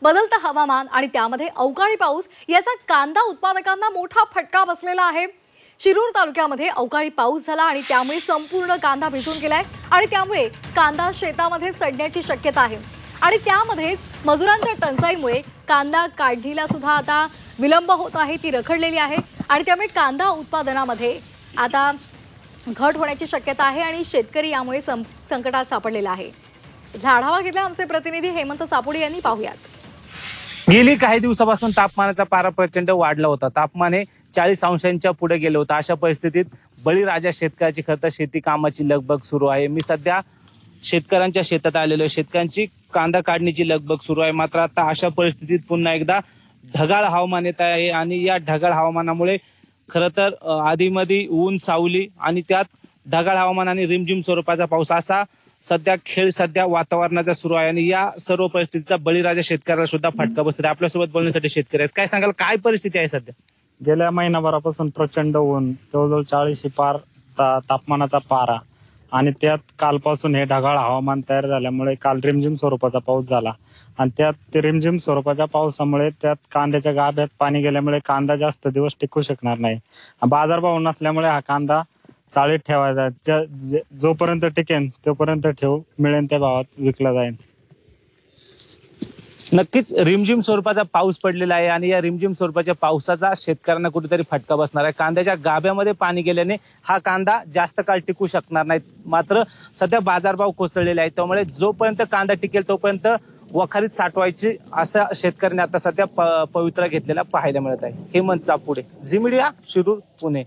बदलतं हवामान आणि त्यामध्ये अवकाळी पाऊस याचा कांदा उत्पादकांना मोठा फटका बसलेला आहे। शिरूर तालुक्यामध्ये अवकाळी पाऊस झाला आणि त्यामुळे संपूर्ण कांदा भिजून गेलाय आणि त्यामुळे कांदा शेतामध्ये सडण्याची शक्यता आहे आणि त्यामध्येच मजुरांच्या टंचाईमुळे कांदा काढणीला सुद्धा आता विलंब होत आहे, ती रखडलेली आहे आणि त्यामुळे कांदा उत्पादनामध्ये आता घट होण्याची शक्यता आहे आणि शेतकरी यामुळे संकटात सापडलेला आहे। आढावा घेतला आमचे प्रतिनिधी हेमंत सापुडे यांनी, पाहूयात। गेली काही दिवसापासून तापमानाचा पारा प्रचंड वाढला होता। तापमान हे 40 अंशांच्या पुढे गेले होते। अशा परिस्थितीत बळीराजा शेतकऱ्याची खरतर शेती कामाची लगबग सुरू आहे। मी सध्या शेतकऱ्यांच्या शेतात आलेलो आहे। शेतकऱ्यांची कांदा काढणीची लगबग सुरू आहे। मात्र आता अशा परिस्थितीत पुन्हा एकदा ढगाळ हवामान येत आहे आणि या ढगाळ हवामानामुळे खरतर आधीमध्ये ऊन सावली आणि त्यात ढगाळ हवामान आणि रिमझिम स्वरूपाचा पाऊस असा सध्या वातावरणाचा सुरू आहे आणि या सर्व परिस्थितीचा बळीराजा शेतकऱ्याला सुद्धा फटका बसत आहे। आपल्यासोबत बोलण्यासाठी शेतकरी आहेत। काय सांगाल, काय परिस्थिती आहे सध्या? गेल्या महिनाभरापासून प्रचंड ऊन, जवळजवळ 40 पार तापमानाचा पारा आणि त्यात कालपासून हे ढगाळ हवामान तयार झाल्यामुळे काल रिमझिम स्वरूपाचा पाऊस झाला आणि त्यात रिमझिम स्वरूपाच्या पावसामुळे त्यात कांद्याच्या गाभ्यात पाणी गेल्यामुळे कांदा जास्त दिवस टिकू शकणार नाही। बाजारभाव नसल्यामुळे हा कांदा चाळीत ठेवायचा, जोपर्यंत टिकेन तोपर्यंत ठेवू, मिळेल त्या भावात विकला जाईल। नक्कीच रिमझिम स्वरूपाचा पाऊस पडलेला आहे आणि या रिमझिम स्वरूपाच्या पावसाचा शेतकऱ्यांना कुठेतरी फटका बसणार आहे। कांद्याच्या गाभ्यामध्ये पाणी गेल्याने हा कांदा जास्त काळ टिकू शकणार नाही। मात्र सध्या बाजारभाव कोसळलेले आहेत, त्यामुळे जोपर्यंत कांदा टिकेल तोपर्यंत वखारीत साठवायची असा शेतकऱ्यांनी आता सध्या पवित्रा घेतलेला पाहायला मिळत आहे। हेमंत सापुडे, झी मीडिया, शिरूर, पुणे।